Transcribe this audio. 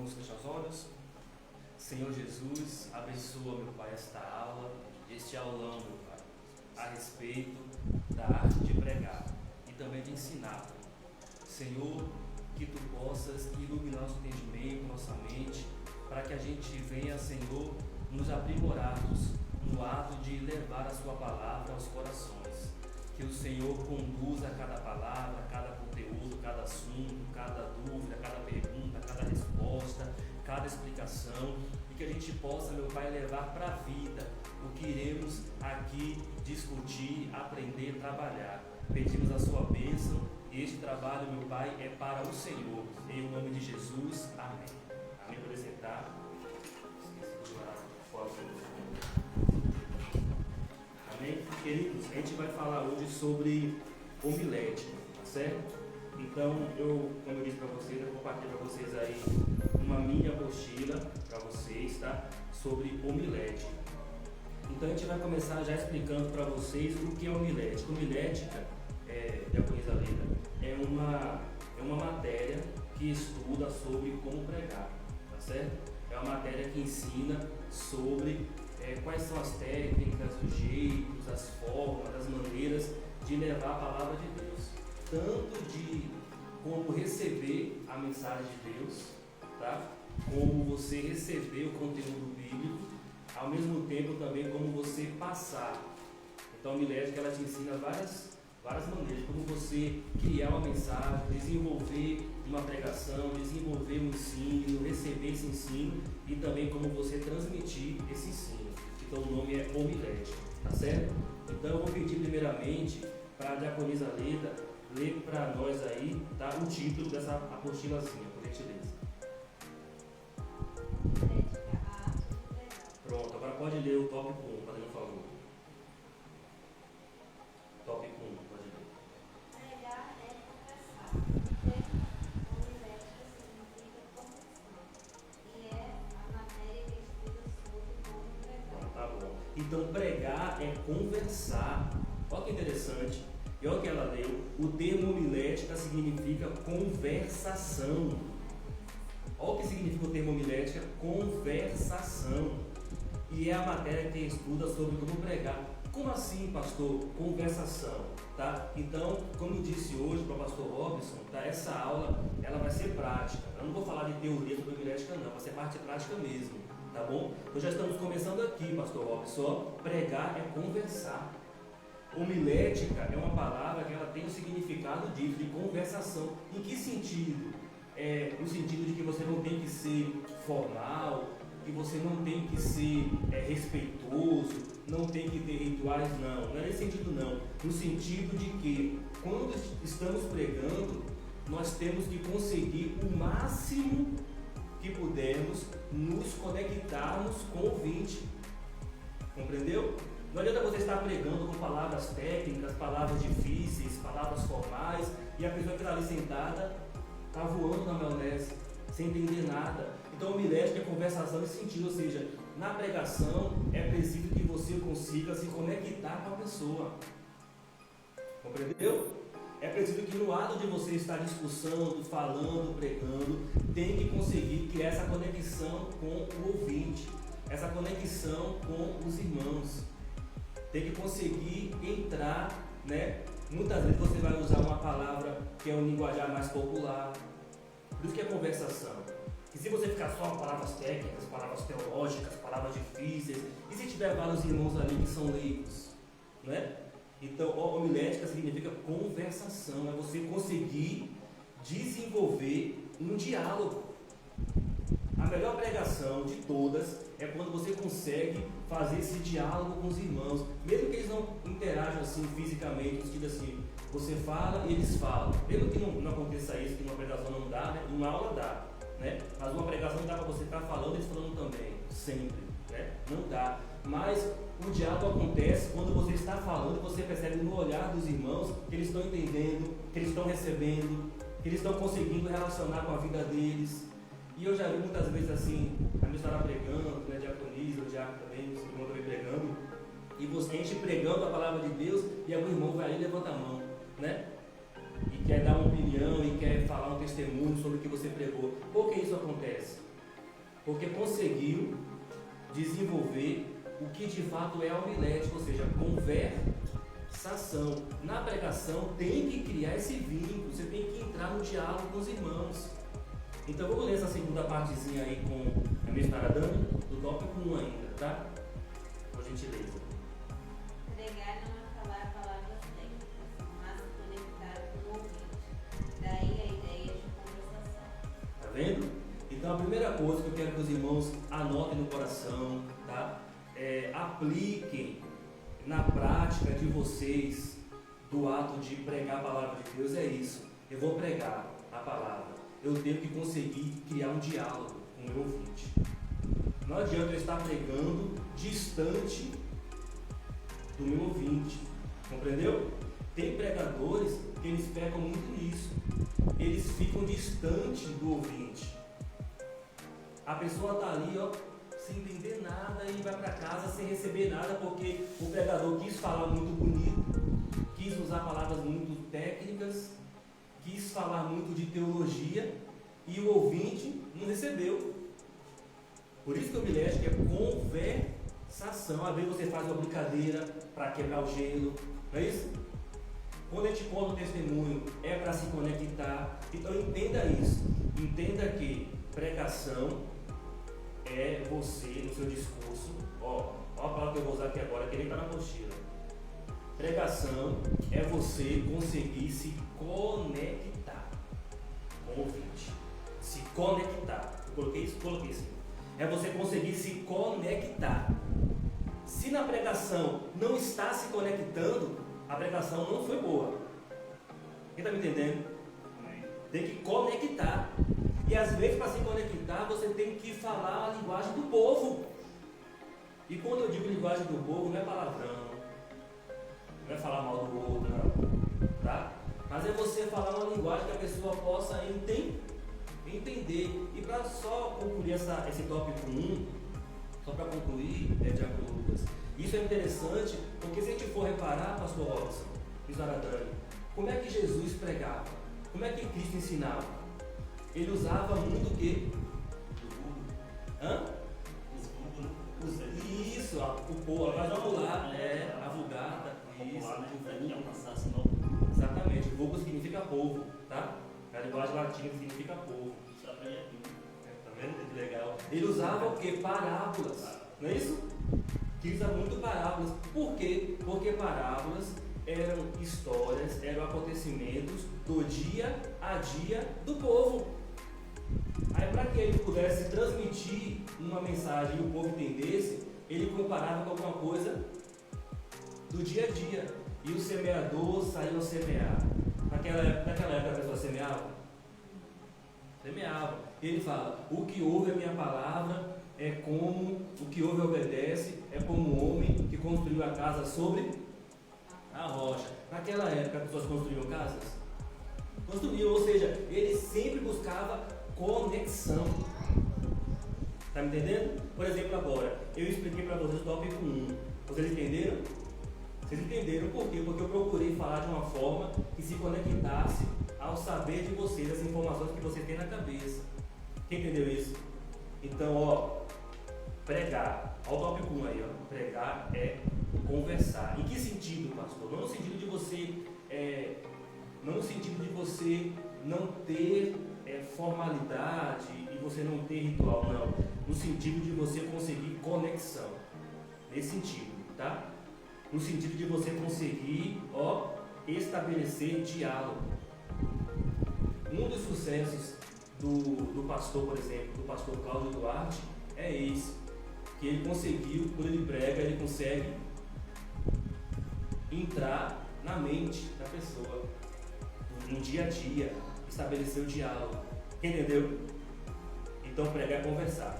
Vamos fechar os olhos? Senhor Jesus, abençoa, meu Pai, esta aula, este aulão, meu Pai, a respeito da arte de pregar e também de ensinar. Senhor, que Tu possas iluminar nosso entendimento, nossa mente, para que a gente venha, Senhor, nos aprimorarmos no ato de levar a Sua palavra aos corações. Que o Senhor conduza cada palavra, cada conteúdo, cada assunto, cada dúvida, cada pergunta, cada resposta, cada explicação, e que a gente possa, meu Pai, levar para a vida o que iremos aqui discutir, aprender, trabalhar. Pedimos a Sua bênção, e este trabalho, meu Pai, é para o Senhor. Em nome de Jesus, amém. Amém. Por sentar. Esqueci de orar fora do Amém? Queridos, a gente vai falar hoje sobre homilética, tá certo? Então, como eu disse para vocês, eu compartilho para vocês aí uma mini apostila para vocês, tá? Sobre homilética. Então, a gente vai começar já explicando para vocês o que é homilética. Homilética, diaconisa Leda, é uma matéria que estuda sobre como pregar, tá certo? É uma matéria que ensina sobre quais são as técnicas, os jeitos, as formas, as maneiras de levar a palavra de Deus. Tanto de como receber a mensagem de Deus, tá? Como você receber o conteúdo bíblico, ao mesmo tempo também como você passar. Então a homilética, ela te ensina várias maneiras, como você criar uma mensagem, desenvolver uma pregação, desenvolver um ensino, receber esse ensino e também como você transmitir esse ensino. Então o nome é homilética, tá certo? Então eu vou pedir primeiramente para a diaconisa Leda ler para nós aí, tá, o título dessa apostilazinha, por gentileza. Pronto, agora pode ler o tópico 1, fazendo um favor. Tópico 1, pode ler. Pregar é confessar. Homilética significa confissão. E é a matéria que estuda sobre como pregar. Tá bom. Então pregar é conversar. Olha que interessante. E olha o que ela leu, o termo homilética significa conversação. Olha o que significa o termo homilética, conversação. E é a matéria que estuda sobre como pregar. Como assim, pastor? Conversação, tá? Então, como eu disse hoje para o pastor Robson, tá? Essa aula, ela vai ser prática. Eu não vou falar de teoria sobre homilética não, vai ser parte prática mesmo, tá bom? Então já estamos começando aqui, pastor Robson. Pregar é conversar. Homilética é uma palavra que ela tem o significado disso, de conversação. Em que sentido? No sentido de que você não tem que ser formal, que você não tem que ser respeitoso, não tem que ter rituais, não é nesse sentido não. No sentido de que quando estamos pregando, nós temos que conseguir o máximo que pudermos nos conectarmos com o ouvinte. Compreendeu? Não adianta você estar pregando com palavras técnicas, palavras difíceis, palavras formais, e a pessoa que está ali sentada está voando na maionese, sem entender nada. Então, homilética é conversação nesse sentido, ou seja, na pregação é preciso que você consiga se conectar com a pessoa. Compreendeu? É preciso que no ato de você estar discussando, falando, pregando, tem que conseguir criar essa conexão com o ouvinte, essa conexão com os irmãos. Tem que conseguir entrar, né? Muitas vezes você vai usar uma palavra que é um linguajar mais popular. Por isso que é conversação. E se você ficar só com palavras técnicas, palavras teológicas, palavras difíceis, e se tiver vários irmãos ali que são leigos, né? Então, homilética significa conversação, é você conseguir desenvolver um diálogo. A melhor pregação de todas é quando você consegue fazer esse diálogo com os irmãos, mesmo que eles não interajam assim fisicamente, no sentido assim, você fala e eles falam. Mesmo que não aconteça isso, que uma pregação não dá, né? Uma aula dá, né? Mas uma pregação dá para você estar falando e eles falando também, sempre, né? Não dá. Mas o diálogo acontece quando você está falando, você percebe no olhar dos irmãos que eles estão entendendo, que eles estão recebendo, que eles estão conseguindo relacionar com a vida deles. E eu já vi muitas vezes assim, a missionária pregando, né, diaconisa, o diácono também, o irmão também pregando, e você, a gente pregando a palavra de Deus, e algum irmão vai ali e levanta a mão, né? E quer dar uma opinião, e quer falar um testemunho sobre o que você pregou. Por que isso acontece? Porque conseguiu desenvolver o que de fato é a homilética, ou seja, conversação. Na pregação tem que criar esse vínculo, você tem que entrar no diálogo com os irmãos. Então vamos ler essa segunda partezinha aí com a missionária Dani, do tópico 1 ainda, tá? Por gentileza. Pregar não é falar palavras técnicas, mas conectar com o ouvinte. Daí a ideia de conversação. Tá vendo? Então a primeira coisa que eu quero que os irmãos anotem no coração, tá? Apliquem na prática de vocês do ato de pregar a palavra de Deus é isso. Eu vou pregar a palavra. Eu tenho que conseguir criar um diálogo com o meu ouvinte. Não adianta eu estar pregando distante do meu ouvinte. Compreendeu? Tem pregadores que eles pecam muito nisso. Eles ficam distante do ouvinte. A pessoa está ali, ó, sem entender nada e vai para casa sem receber nada porque o pregador quis falar muito bonito, quis usar palavras muito técnicas, quis falar muito de teologia e o ouvinte não recebeu. Por isso que o homilética é conversação. Às vezes você faz uma brincadeira para quebrar o gelo, não é isso? Quando a gente conta o testemunho é para se conectar. Então entenda isso. Entenda que pregação é você no seu discurso. Ó a palavra que eu vou usar aqui agora, que nem está na apostila. Pregação é você conseguir se conectar com o ouvinte. Se conectar. Eu coloquei isso? Coloquei isso. É você conseguir se conectar. Se na pregação não está se conectando, a pregação não foi boa. Quem está me entendendo? Tem que conectar. E às vezes para se conectar você tem que falar a linguagem do povo. E quando eu digo linguagem do povo, não é palavrão, não é falar mal do outro, não, tá? Mas é você falar uma linguagem que a pessoa possa entender. E para só concluir esse tópico 1, só para concluir, Diácono Lucas, isso é interessante porque se a gente for reparar, pastor Robson, missionária Dani, como é que Jesus pregava? Como é que Cristo ensinava? Ele usava muito o quê? Isso, o povo, mas vamos lá, a vulgata, isso, exatamente, o vulgo significa povo, tá? A linguagem latina significa povo. Tá vendo que legal? Ele usava o quê? Parábolas, não é isso? Que usa muito parábolas. Por quê? Porque parábolas eram histórias, eram acontecimentos do dia a dia do povo. Aí para que ele pudesse transmitir uma mensagem e o povo entendesse, ele comparava com alguma coisa do dia a dia. E o semeador saiu a semear. Naquela época a pessoa semeava? Semeava. Ele fala, o que ouve a minha palavra é como, o que ouve obedece, é como o homem que construiu a casa sobre a rocha. Naquela época as pessoas construíam casas? Construíam, ou seja, ele sempre buscava conexão. Está me entendendo? Por exemplo, agora, eu expliquei para vocês o tópico 1. Vocês entenderam? Vocês entenderam por quê? Porque eu procurei falar de uma forma que se conectasse ao saber de vocês, as informações que vocês têm na cabeça. Quem entendeu isso? Então, pregar. Olha o tópico 1 aí, pregar é conversar. Em que sentido, pastor? Não no sentido de você não ter formalidade e você não ter ritual, não. No sentido de você conseguir conexão. Nesse sentido, tá? No sentido de você conseguir, estabelecer diálogo. Um dos sucessos do pastor, por exemplo, do pastor Cláudio Duarte, é esse. Que ele conseguiu, quando ele prega, ele consegue entrar na mente da pessoa, no dia a dia, estabelecer o diálogo. Entendeu? Então pregar é conversar.